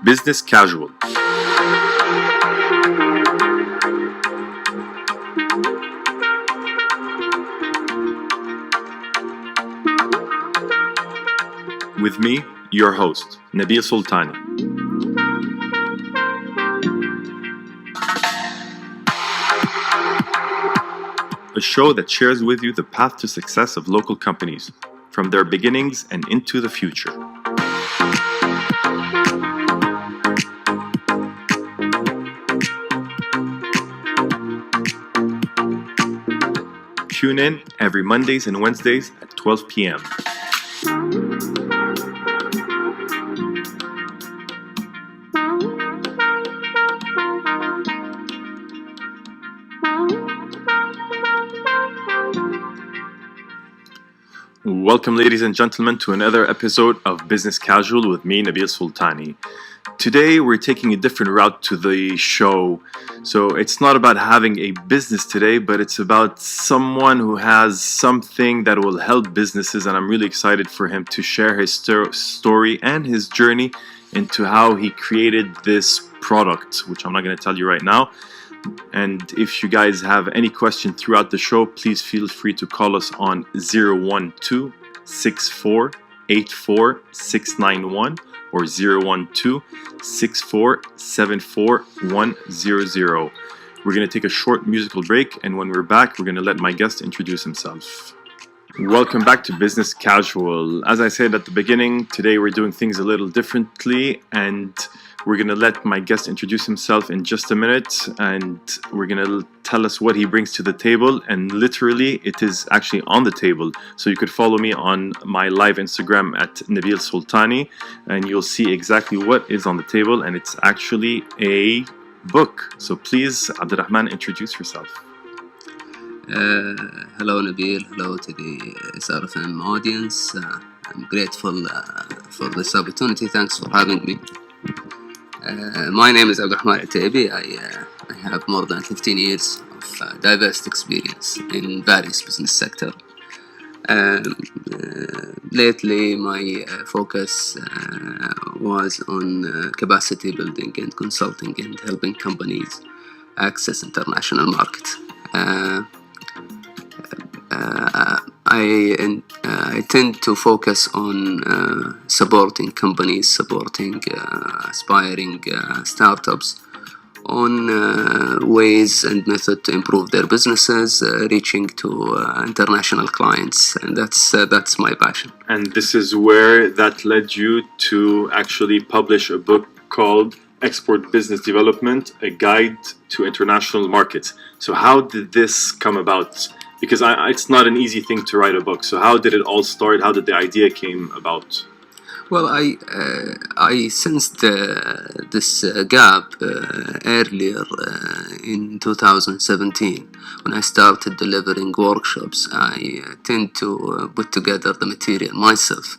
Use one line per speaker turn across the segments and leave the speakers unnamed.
Business Casual. With me, your host, Nabil Sultani. A show that shares with you the path to success of local companies, from their beginnings and into the future. Tune in every Mondays and Wednesdays at 12 p.m. Welcome, ladies and gentlemen, to another episode of Business Casual with me, Nabil Sultani. Today, we're taking a different route to the show. So it's not about having a business today, but it's about someone who has something that will help businesses. And I'm really excited for him to share his story and his journey into how he created this product, which I'm not going to tell you right now. And if you guys have any question throughout the show, please feel free to call us on 012-6484-691 or 012-6474-100. We're going to take a short musical break, and when we're back, we're going to let my guest introduce himself. Welcome back to Business Casual. As I said at the beginning, today we're doing things a little differently, and we're going to let my guest introduce himself in just a minute, and we're going to tell us what he brings to the table. And literally, it is actually on the table. So you could follow me on my live Instagram at Nabil Sultani, and you'll see exactly what is on the table. And it's actually a book. So please, Abdulrahman, introduce yourself.
Hello, Nabil. Hello to the SRFM audience. I'm grateful for this opportunity. Thanks for having me. My name is Abdulrahman Alotaibi. I have more than 15 years of diverse experience in various business sectors. Lately, my focus was on capacity building and consulting and helping companies access international markets. I tend to focus on supporting companies, supporting aspiring startups on ways and method to improve their businesses, reaching to international clients, and that's my passion.
And this is where that led you to actually publish a book called Export Business Development, a Guide to International Markets. So how did this come about? Because it's not an easy thing to write a book. So how did it all start? How did the idea came about?
Well, I sensed this gap earlier in 2017 when I started delivering workshops. I tend to put together the material myself.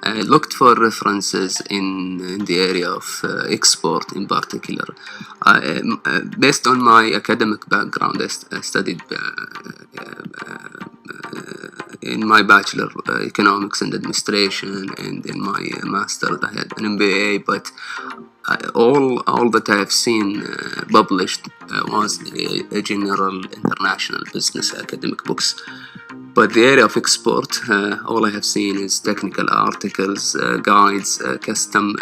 I looked for references in the area of export in particular. Based on my academic background, I studied in my bachelor economics and administration, and in my master I had an MBA, but all that I have seen published was a general international business academic books. But the area of export, all I have seen is technical articles, guides, custom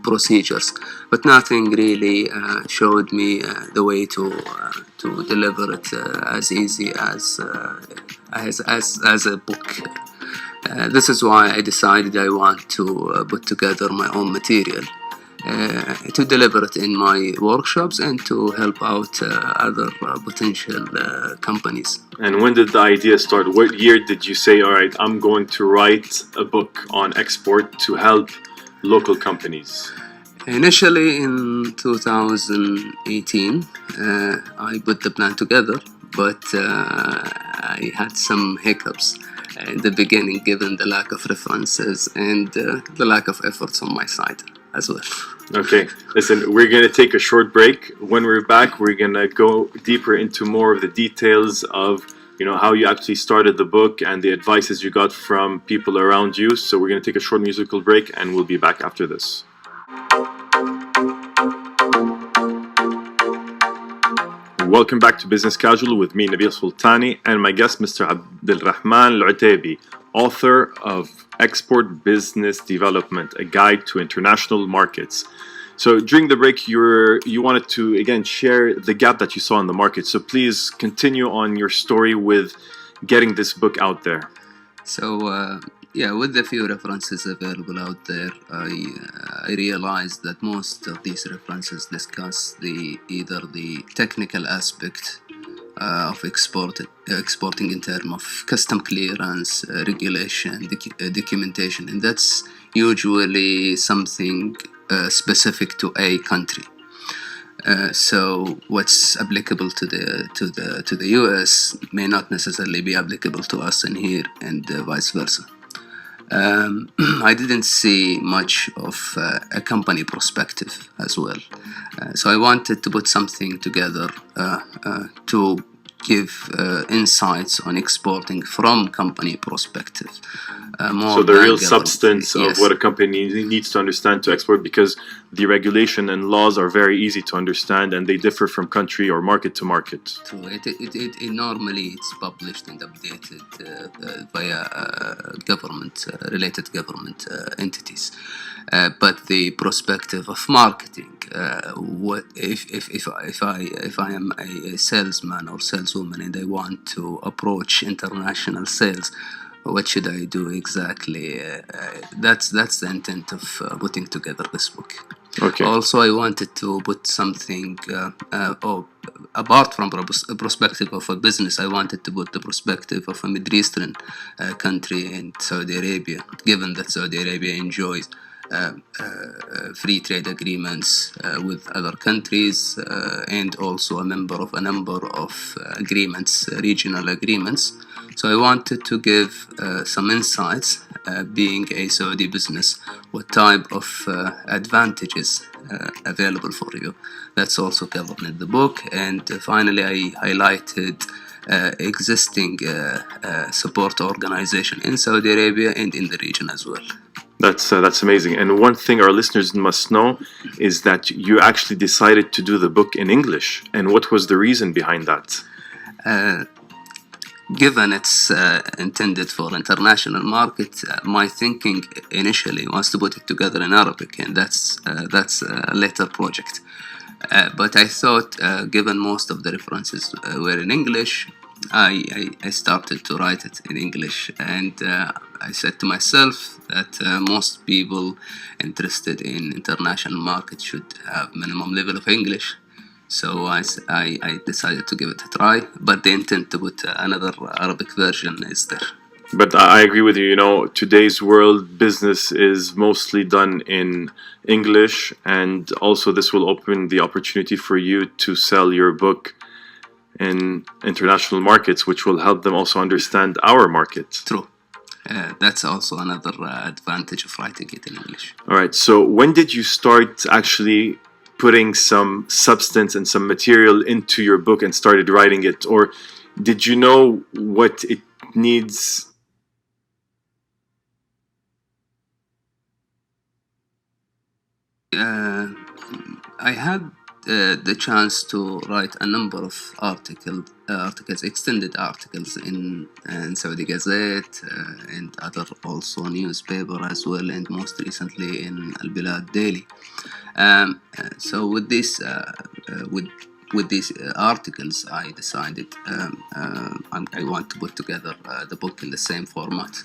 procedures, but nothing really showed me the way to deliver it as easy as a book. This is why I decided I want to put together my own material to deliver it in my workshops and to help out other potential companies.
And when did the idea start? What year did you say, all right, I'm going to write a book on export to help local companies?
Initially in 2018, I put the plan together, but I had some hiccups in the beginning given the lack of references and the lack of efforts on my side as well.
Okay, listen, we're going to take a short break. When we're back, we're going to go deeper into more of the details of how you actually started the book and the advices you got from people around you. So we're going to take a short musical break and we'll be back after this. Welcome back to Business Casual with me, Nabil Sultani, and my guest, Mr. Abdulrahman Alotaibi, author of Export Business Development, a guide to international markets. So during the break, you wanted to, again, share the gap that you saw in the market. So please continue on your story with getting this book out there.
So, with the few references available out there, I realized that most of these references discuss either the technical aspect of exporting in terms of custom clearance, regulation, documentation, and that's usually something specific to a country. So what's applicable to the US may not necessarily be applicable to us in here, and vice versa. I didn't see much of a company perspective as well. So I wanted to put something together to give insights on exporting from company perspective.
So the real substance of what a company needs to understand to export, because the regulation and laws are very easy to understand and they differ from country or market to market.
True. It normally it's published and updated via related government entities. But the perspective of marketing, what if I am a salesman or saleswoman and I want to approach international sales, what should I do exactly? That's the intent of putting together this book.
Okay.
Also, I wanted to put something apart from the perspective of a business. I wanted to put the perspective of a Middle Eastern country in Saudi Arabia, given that Saudi Arabia enjoys free trade agreements with other countries, and also a member of a number of agreements, regional agreements. So I wanted to give some insights, being a Saudi business, what type of advantages available for you. That's also covered in the book. And finally, I highlighted existing support organization in Saudi Arabia and in the region as well.
That's amazing. And one thing our listeners must know is that you actually decided to do the book in English. And what was the reason behind that?
Given it's intended for international market, my thinking initially was to put it together in Arabic, and that's a later project. But I thought, given most of the references were in English, I started to write it in English, and I said to myself that most people interested in international market should have minimum level of English. So I decided to give it a try, but the intent to put another Arabic version is there.
But I agree with you. Today's world, business is mostly done in English, and also this will open the opportunity for you to sell your book in international markets, which will help them also understand our market.
True. That's also another advantage of writing it in English.
All right. So when did you start actually putting some substance and some material into your book and started writing it? Or did you know what it needs?
I had the chance to write a number of articles, extended articles in Saudi Gazette and other also newspaper as well, and most recently in Al Bilad Daily. So with these articles, I decided I want to put together the book in the same format.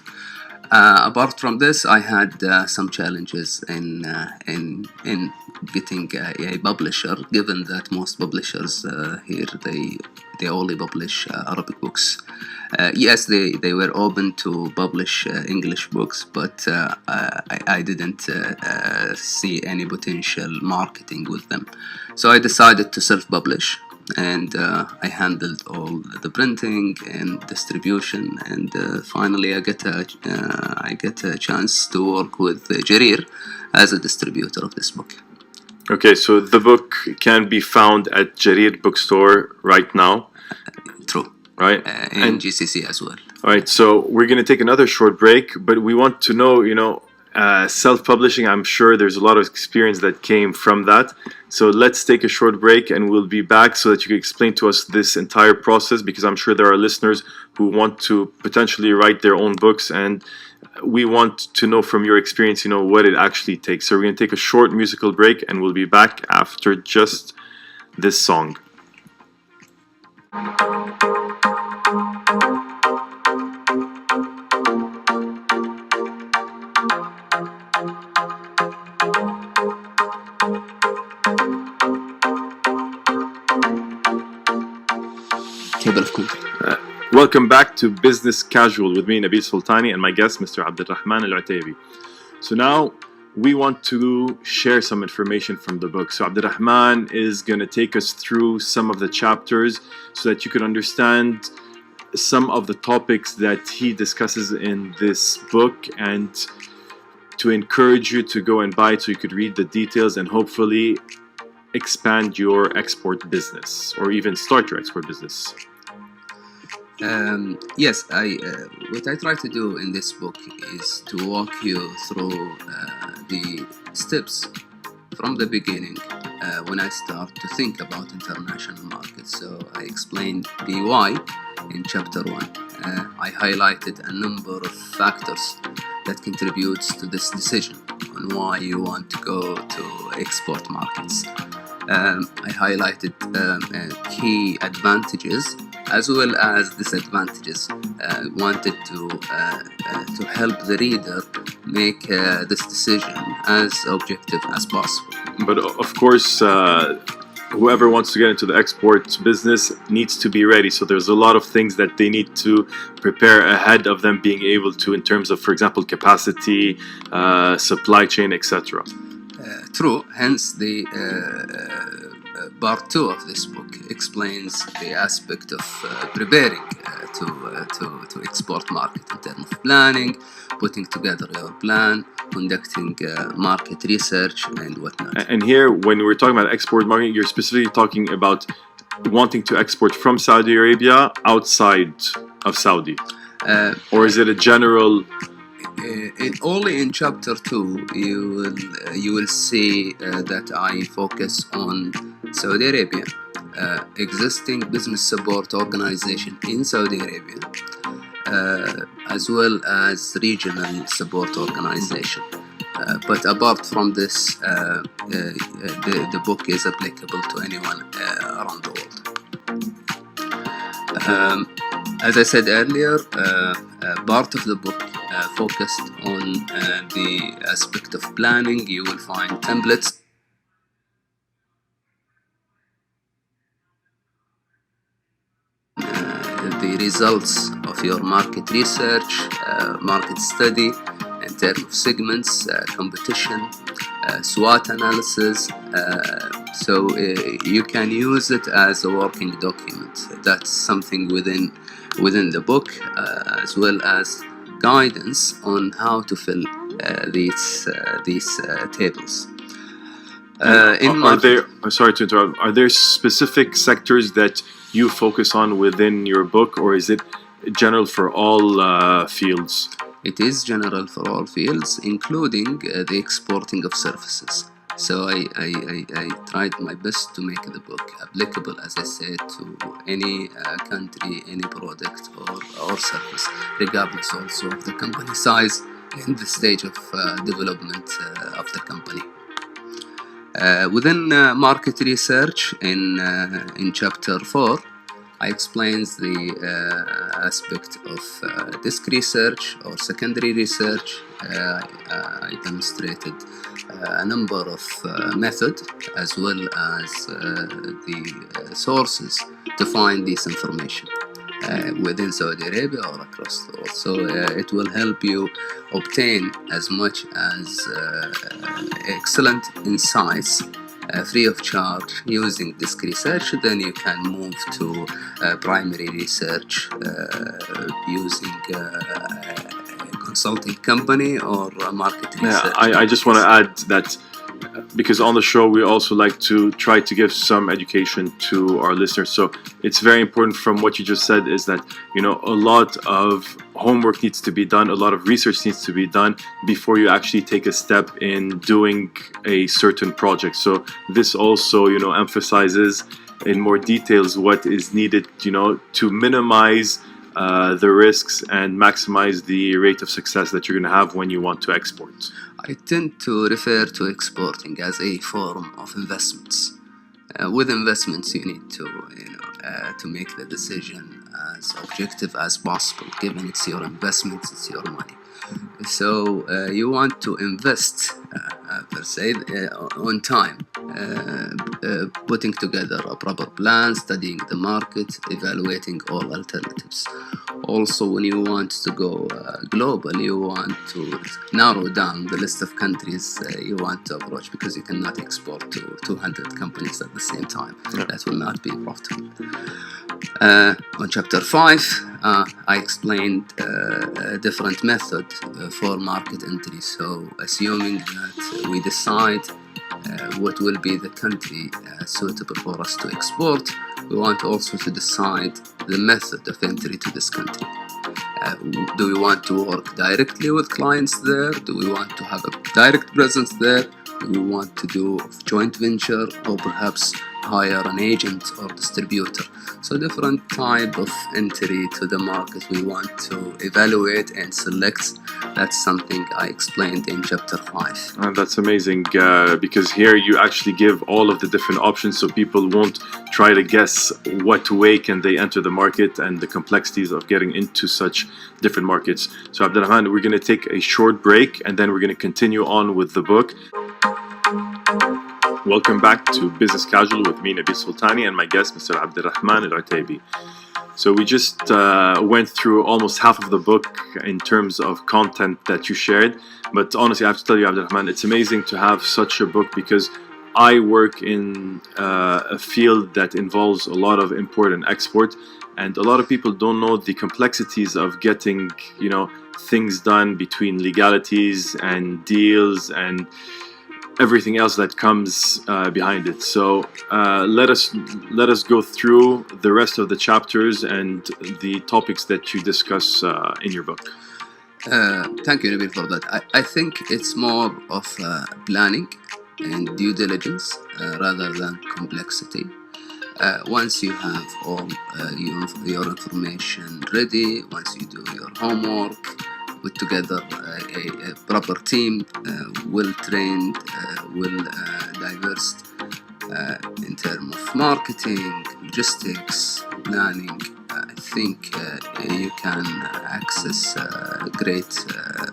Apart from this, I had some challenges in getting a publisher, given that most publishers here they only publish Arabic books. Yes, they were open to publish English books, but I didn't see any potential marketing with them. So I decided to self-publish, and I handled all the printing and distribution, and finally I get a chance to work with Jarir as a distributor of this book.
Okay, so the book can be found at Jarir bookstore right now.
True.
right?
in GCC as well.
All right, so we're going to take another short break, but we want to know, self-publishing, I'm sure there's a lot of experience that came from that. So let's take a short break and we'll be back so that you can explain to us this entire process, because I'm sure there are listeners who want to potentially write their own books, and we want to know from your experience, what it actually takes. So we're going to take a short musical break and we'll be back after just this song. Welcome back to Business Casual with me, Nabil Sultani, and my guest, Mr. Abdulrahman Alotaibi. So now we want to share some information from the book. So Abdulrahman is going to take us through some of the chapters so that you can understand some of the topics that he discusses in this book, and to encourage you to go and buy it so you could read the details and hopefully expand your export business or even start your export business.
Yes, what I try to do in this book is to walk you through the steps from the beginning when I start to think about international markets. So I explained the why in chapter 1. I highlighted a number of factors that contributes to this decision on why you want to go to export markets. I highlighted key advantages as well as disadvantages. Wanted to help the reader make this decision as objective as possible.
But of course, whoever wants to get into the export business needs to be ready. So there's a lot of things that they need to prepare ahead of them being able to, in terms of, for example, capacity, supply chain, etc.
True. Hence the part 2 of this book explains the aspect of preparing to export market in terms of planning, putting together your plan, conducting market research and whatnot.
And here, when we're talking about export market, you're specifically talking about wanting to export from Saudi Arabia outside of Saudi, or is it a general?
Only in chapter 2 you will see that I focus on Saudi Arabia, existing business support organization in Saudi Arabia, as well as regional support organization. But apart from this, the book is applicable to anyone around the world. As I said earlier, part of the book focused on the aspect of planning. You will find templates the results of your market research, market study in terms of segments, competition, SWOT analysis, so you can use it as a working document. That's something within the book, as well as guidance on how to fill these tables.
Sorry to interrupt. Are there specific sectors that you focus on within your book, or is it general for all fields?
It is general for all fields, including the exporting of services. So I tried my best to make the book applicable, as I said, to any country, any product or service, regardless also of the company size and the stage of development of the company. Within market research in chapter 4, I explains the aspect of disk research or secondary research. I demonstrated a number of methods as well as the sources to find this information within Saudi Arabia or across the world. So it will help you obtain as much as excellent insights free of charge using disk research. Then you can move to primary research using a consulting company or a market research.
I just want to add that because on the show we also like to try to give some education to our listeners. So it's very important from what you just said is that, a lot of homework needs to be done, a lot of research needs to be done before you actually take a step in doing a certain project. So this also, emphasizes in more details what is needed, to minimize the risks and maximize the rate of success that you're going to have when you want to export.
I tend to refer to exporting as a form of investments. With investments, you need to make the decision as objective as possible, given it's your investment, it's your money. So you want to invest per se on time, putting together a proper plan, studying the market, evaluating all alternatives. Also, when you want to go global, you want to narrow down the list of countries you want to approach, because you cannot export to 200 companies at the same time.
Yeah.
That will not be profitable. On chapter 5, I explained a different method for market entry. So assuming that we decide what will be the country suitable for us to export, we want also to decide the method of entry to this country. Do we want to work directly with clients there? Do we want to have a direct presence there? Do we want to do joint venture, or perhaps hire an agent or distributor? So different type of entry to the market we want to evaluate and select. That's something I explained in chapter 5.
And that's amazing, because here you actually give all of the different options, so people won't try to guess what way can they enter the market and the complexities of getting into such different markets. So Abdulrahman, we're going to take a short break and then we're going to continue on with the book. Welcome back to Business Casual with me, Nabil Sultani, and my guest, Mr. Abdulrahman Alotaibi. So we just went through almost half of the book in terms of content that you shared. But honestly, I have to tell you, Abdulrahman, it's amazing to have such a book, because I work in a field that involves a lot of import and export. And a lot of people don't know the complexities of getting, things done between legalities and deals and everything else that comes behind it. So let us go through the rest of the chapters and the topics that you discuss in your book.
Thank you, Nabil, for that. I think it's more of planning and due diligence rather than complexity. Once you have all your information ready, once you do your homework, put together a proper team, well-trained, well-diverse in terms of marketing, logistics, planning. I think you can access great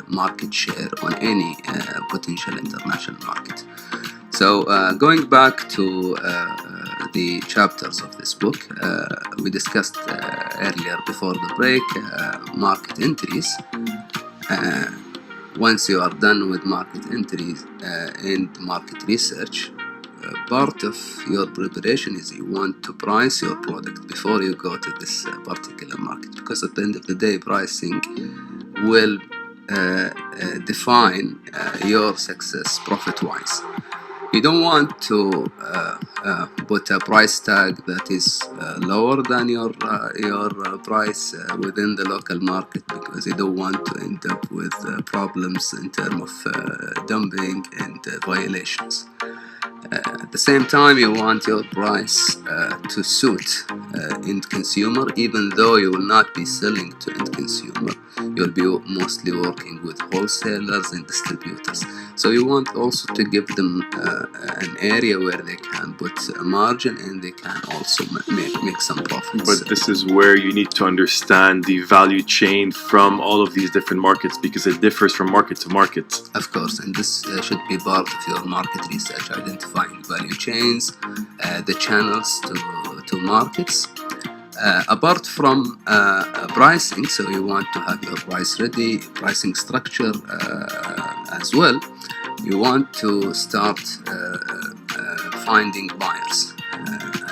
market share on any potential international market. So going back to the chapters of this book, we discussed earlier before the break market entries. Once you are done with market entries and market research, part of your preparation is you want to price your product before you go to this particular market, because at the end of the day, pricing will define your success profit-wise. You don't want to put a price tag that is lower than your price within the local market, because you don't want to end up with problems in terms of dumping and violations. At the same time, you want your price to suit end consumer, even though you will not be selling to end consumer. You'll be mostly working with wholesalers and distributors. So you want also to give them an area where they can put a margin and they can also make some profits.
But this is where you need to understand the value chain from all of these different markets, because it differs from market to market.
Of course, and this should be part of your market research, identifying value chains, the channels to markets. Apart from pricing, so you want to have your price ready, pricing structure as well. You want to start finding buyers.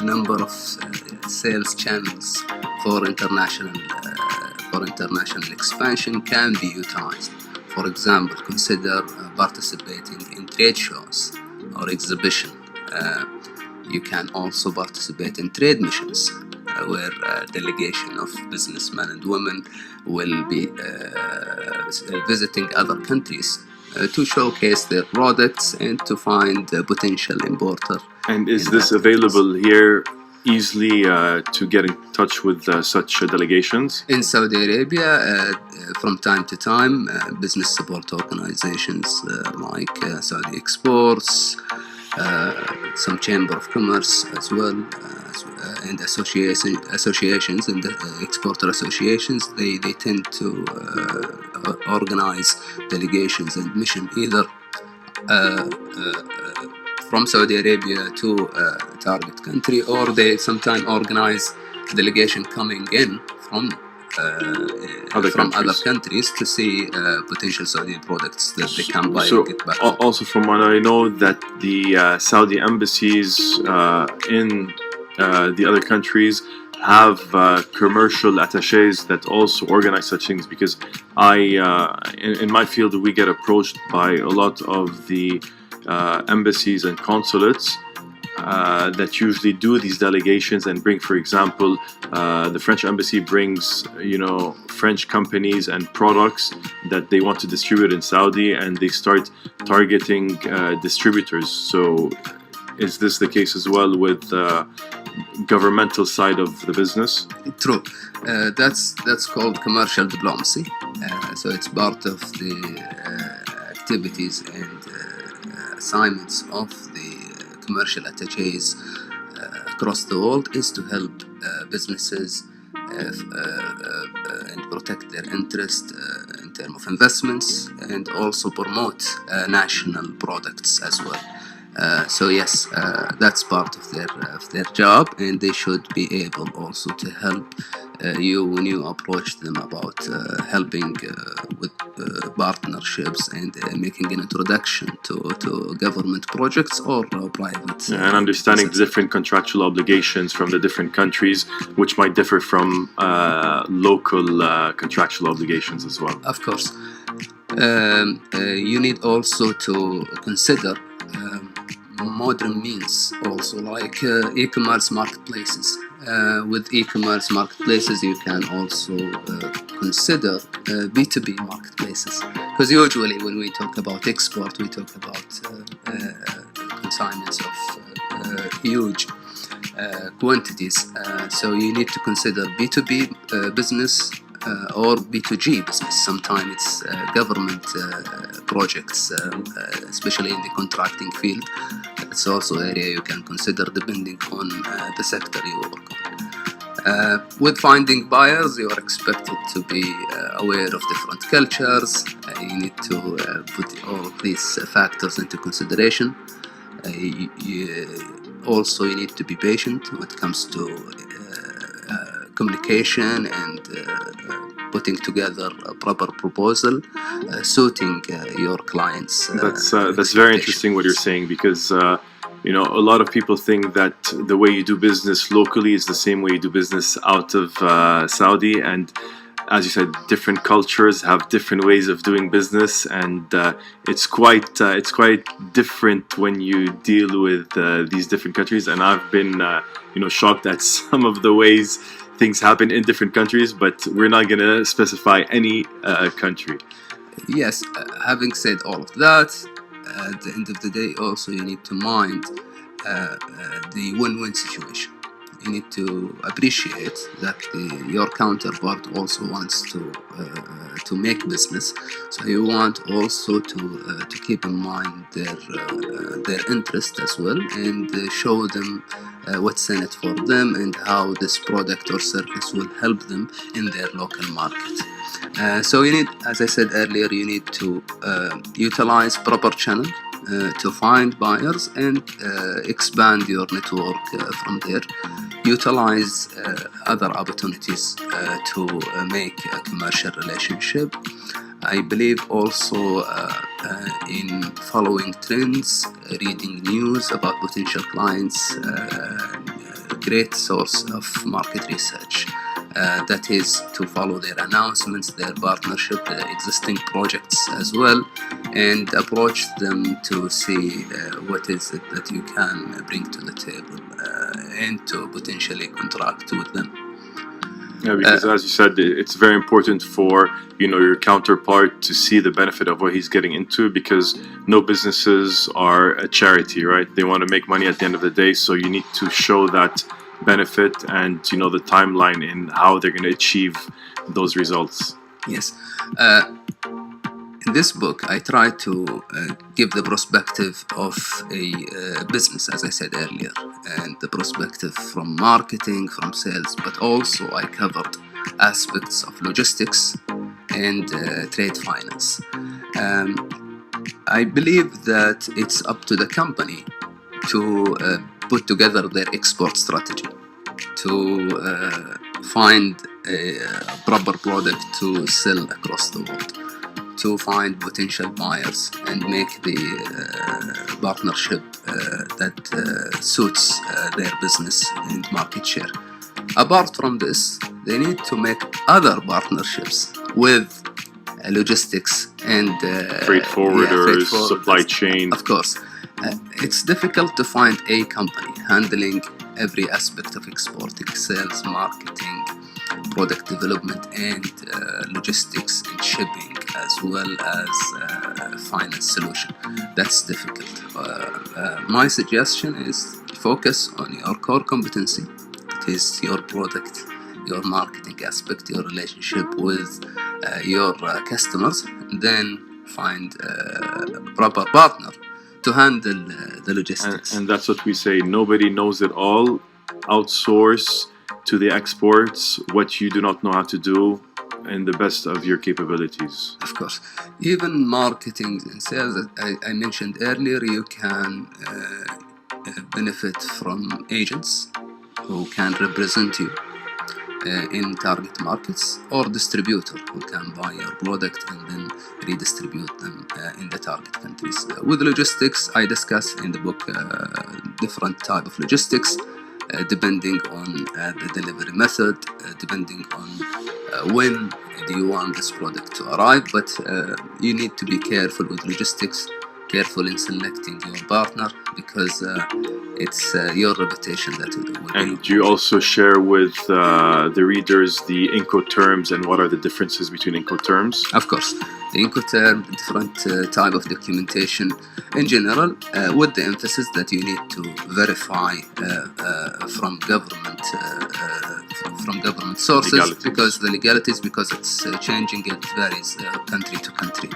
A number of sales channels for international expansion can be utilized. For example, consider participating in trade shows or exhibition. You can also participate in trade missions, where a delegation of businessmen and women will be visiting other countries to showcase their products and to find a potential importer.
And is this available here easily to get in touch with such delegations?
In Saudi Arabia, from time to time, business support organizations like Saudi Exports, some Chamber of Commerce as well, and associations and exporter associations, they tend to organize delegations and mission either from Saudi Arabia to a target country, or they sometimes organize a delegation coming in from other countries to see potential Saudi products that they can buy and get back.
Also, from what I know, that the Saudi embassies in the other countries have commercial attaches that also organize such things, because in my field, we get approached by a lot of the embassies and consulates that usually do these delegations and bring, for example, the French embassy brings, French companies and products that they want to distribute in Saudi, and they start targeting distributors. So is this the case as well with governmental side of the business?
True. That's called commercial diplomacy. So it's part of the activities and assignments of the commercial attaches across the world, is to help businesses and protect their interest in terms of investments, and also promote national products as well. So yes, that's part of their job, and they should be able also to help you when you approach them about helping with partnerships and making an introduction to government projects or private.
And understanding the different contractual obligations from the different countries, which might differ from local contractual obligations as well.
Of course. You need also to consider modern means also, like e-commerce marketplaces. With e-commerce marketplaces, you can also consider B2B marketplaces, because usually when we talk about export, we talk about consignments of huge quantities. So you need to consider B2B business or B2G business. Sometimes it's government projects, especially in the contracting field. It's also an area you can consider depending on the sector you work on. With finding buyers, you are expected to be aware of different cultures. You need to put all of these factors into consideration. Also, you need to be patient when it comes to communication and putting together a proper proposal suiting your clients.
That's very interesting what you're saying, because a lot of people think that the way you do business locally is the same way you do business out of Saudi, and as you said, different cultures have different ways of doing business, and it's quite different when you deal with these different countries. And I've been shocked at some of the ways things happen in different countries, but we're not going to specify any country.
Yes, having said all of that, at the end of the day, also you need to mind the win-win situation. You need to appreciate that your counterpart also wants to make business, so you want also to keep in mind their interest as well, and show them what's in it for them and how this product or service will help them in their local market. So you need, as I said earlier, you need to utilize proper channel to find buyers and expand your network from there. Utilize other opportunities to make a commercial relationship. I believe also in following trends, reading news about potential clients, a great source of market research. That is to follow their announcements, their partnership, their existing projects as well, and approach them to see what is it that you can bring to the table and to potentially contract with them.
Yeah, because as you said, it's very important for your counterpart to see the benefit of what he's getting into, because no businesses are a charity, right? They want to make money at the end of the day, so you need to show that benefit and the timeline in how they're going to achieve those results.
Yes. In this book, I try to give the perspective of a business, as I said earlier, and the perspective from marketing, from sales, but also I covered aspects of logistics and trade finance. I believe that it's up to the company to put together their export strategy, to find a proper product to sell across the world, to find potential buyers and make the partnership that suits their business and market share. Apart from this, they need to make other partnerships with logistics and
freight forwarders, supply chain.
Of course, it's difficult to find a company handling every aspect of exporting: sales, marketing, product development, and logistics and shipping, as well as finance solution. That's difficult. My suggestion is focus on your core competency. It is your product, your marketing aspect, your relationship with your customers. Then find a proper partner to handle the logistics.
And that's what we say. Nobody knows it all. Outsource to the exports what you do not know how to do in the best of your capabilities.
Of course. Even marketing and sales, I mentioned earlier, you can benefit from agents who can represent you in target markets, or distributor who can buy your product and then redistribute them in the target countries. With logistics, I discuss in the book different type of logistics, depending on the delivery method, depending on when do you want this product to arrive. But you need to be careful with logistics, careful in selecting your partner, because it's your reputation that will
And you also share with the readers the Incoterms and what are the differences between Incoterms?
Of course, the Incoterm, different type of documentation in general, with the emphasis that you need to verify from government sources, legalities. Because the legalities, because it's changing, it varies country to country.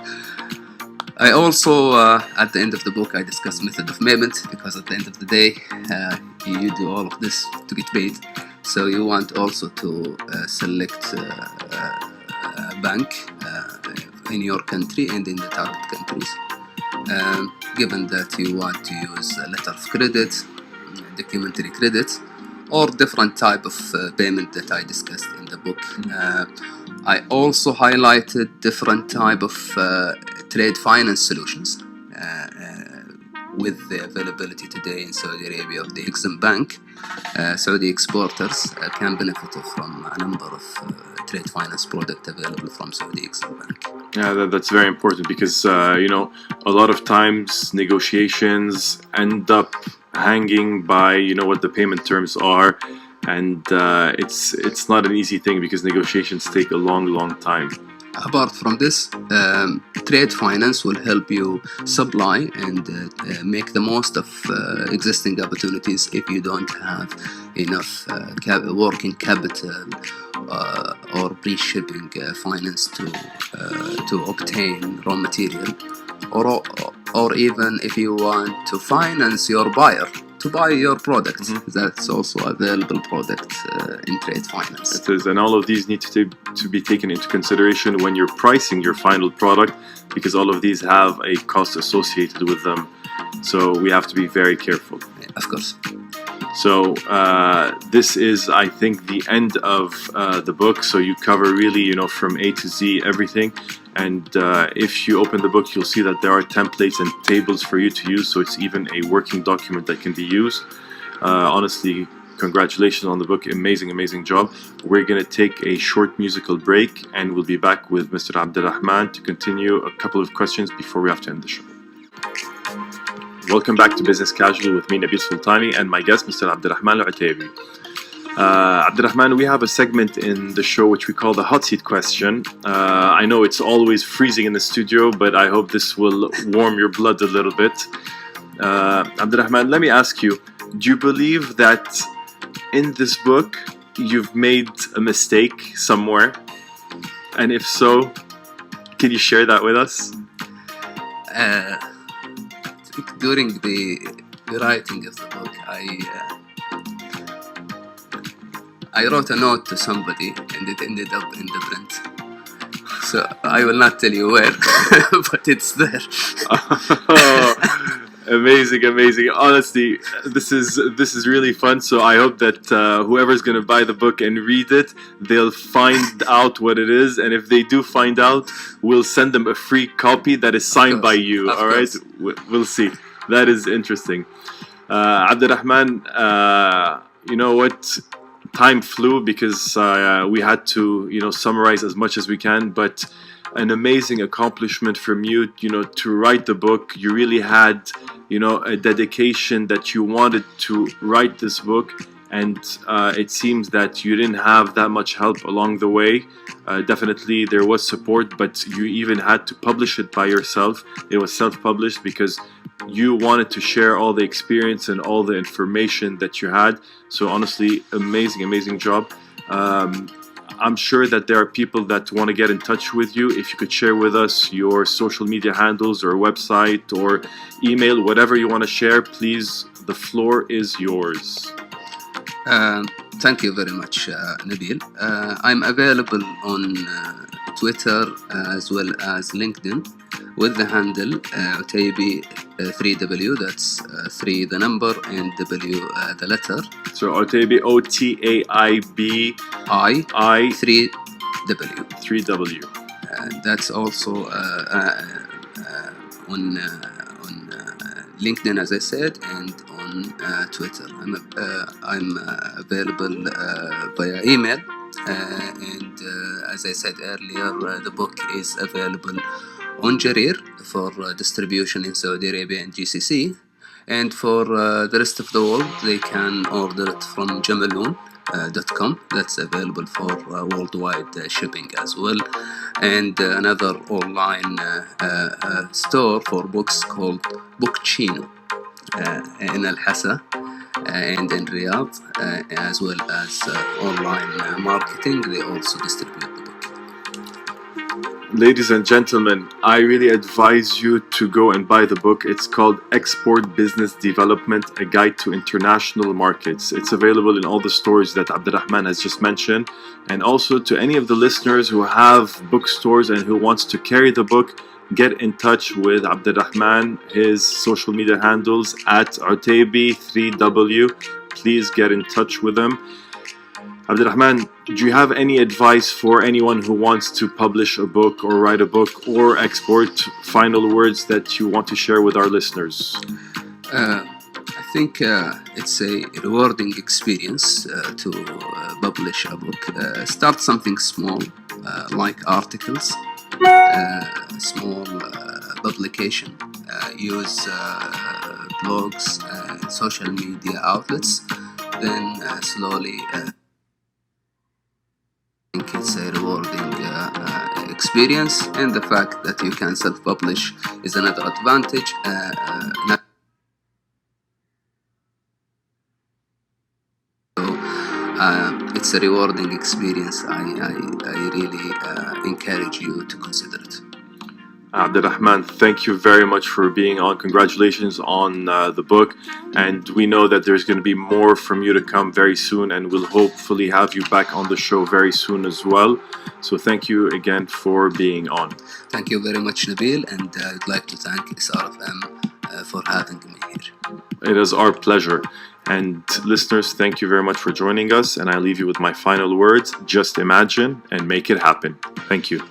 I also, at the end of the book, I discuss method of payment, because at the end of the day, you do all of this to get paid. So you want also to select a bank in your country and in the target countries. Given that you want to use a letter of credit, documentary credit, or different type of payment that I discussed in the book. I also highlighted different type of trade finance solutions with the availability today in Saudi Arabia of the Exim Bank. Saudi exporters can benefit from a number of trade finance products available from Saudi Exim Bank.
Yeah, that's very important, because a lot of times negotiations end up hanging by what the payment terms are, and it's not an easy thing, because negotiations take a long time.
Apart from this, trade finance will help you supply and make the most of existing opportunities if you don't have enough working capital or pre-shipping finance to obtain raw material, or even if you want to finance your buyer to buy your product. Mm-hmm. That's also available product in trade finance.
It is, and all of these need to be taken into consideration when you're pricing your final product, because all of these have a cost associated with them. So we have to be very careful.
Of course.
So this is, I think, the end of the book. So you cover really, from A to Z, everything. And if you open the book, you'll see that there are templates and tables for you to use. So it's even a working document that can be used. Honestly, congratulations on the book. Amazing job. We're going to take a short musical break, and we'll be back with Mr. Abdulrahman to continue a couple of questions before we have to end the show. Welcome back to Business Casual with me, Nabil Sultani, and my guest, Mr. Abdulrahman Alotaibi. Abdulrahman, we have a segment in the show which we call the hot seat question. I know it's always freezing in the studio, but I hope this will warm your blood a little bit. Abdulrahman, let me ask you, do you believe that in this book you've made a mistake somewhere? And if so, can you share that with us?
During the writing of the book, I wrote a note to somebody and it ended up in the print. So I will not tell you where, but it's there.
Amazing. Honestly, this is really fun. So I hope that whoever's going to buy the book and read it, they'll find out what it is. And if they do find out, we'll send them a free copy that is signed by you. All right? We'll see. That is interesting. Abdulrahman, you know what? Time flew because we had to, summarize as much as we can. But an amazing accomplishment from you, to write the book. You really had, a dedication that you wanted to write this book. And it seems that you didn't have that much help along the way. Definitely there was support, but you even had to publish it by yourself. It was self-published because you wanted to share all the experience and all the information that you had. So honestly, amazing job. I'm sure that there are people that want to get in touch with you. If you could share with us your social media handles or website or email, whatever you want to share, please, the floor is yours.
Thank you very much, Nabil. I'm available on Twitter as well as LinkedIn with the handle Alotaibi 3W. That's 3 the number and W the letter.
So Alotaibi OTAIB I
3W.
3W.
That's also on LinkedIn, as I said, and on Twitter. I'm available via email, and as I said earlier, the book is available on Jarir for distribution in Saudi Arabia and GCC, and for the rest of the world they can order it from Jamaloon.com. That's available for worldwide shipping as well, and another online store for books called Bookchino in Al-Hassa and in Riyadh, as well as online marketing. They also distribute the book.
Ladies and gentlemen, I really advise you to go and buy the book. It's called Export Business Development, A Guide to International Markets. It's available in all the stores that Abdulrahman has just mentioned. And also to any of the listeners who have bookstores and who wants to carry the book, get in touch with Abdulrahman. His social media handles at Alotaibi 3W. Please get in touch with him. Abdulrahman, do you have any advice for anyone who wants to publish a book or write a book or export? Final words that you want to share with our listeners?
I think it's a rewarding experience to publish a book. Start something small, like articles, small publication. Use blogs, social media outlets. Then slowly. I think it's a rewarding experience, and the fact that you can self-publish is another advantage. It's a rewarding experience. I really encourage you to consider it.
Abdulrahman, thank you very much for being on. Congratulations on the book, and we know that there's going to be more from you to come very soon, and we'll hopefully have you back on the show very soon as well. So thank you again for being on.
Thank you very much, Nabil, and I'd like to thank SRFM for having me here.
It is our pleasure. And listeners, thank you very much for joining us, and I leave you with my final words. Just imagine and make it happen. Thank you.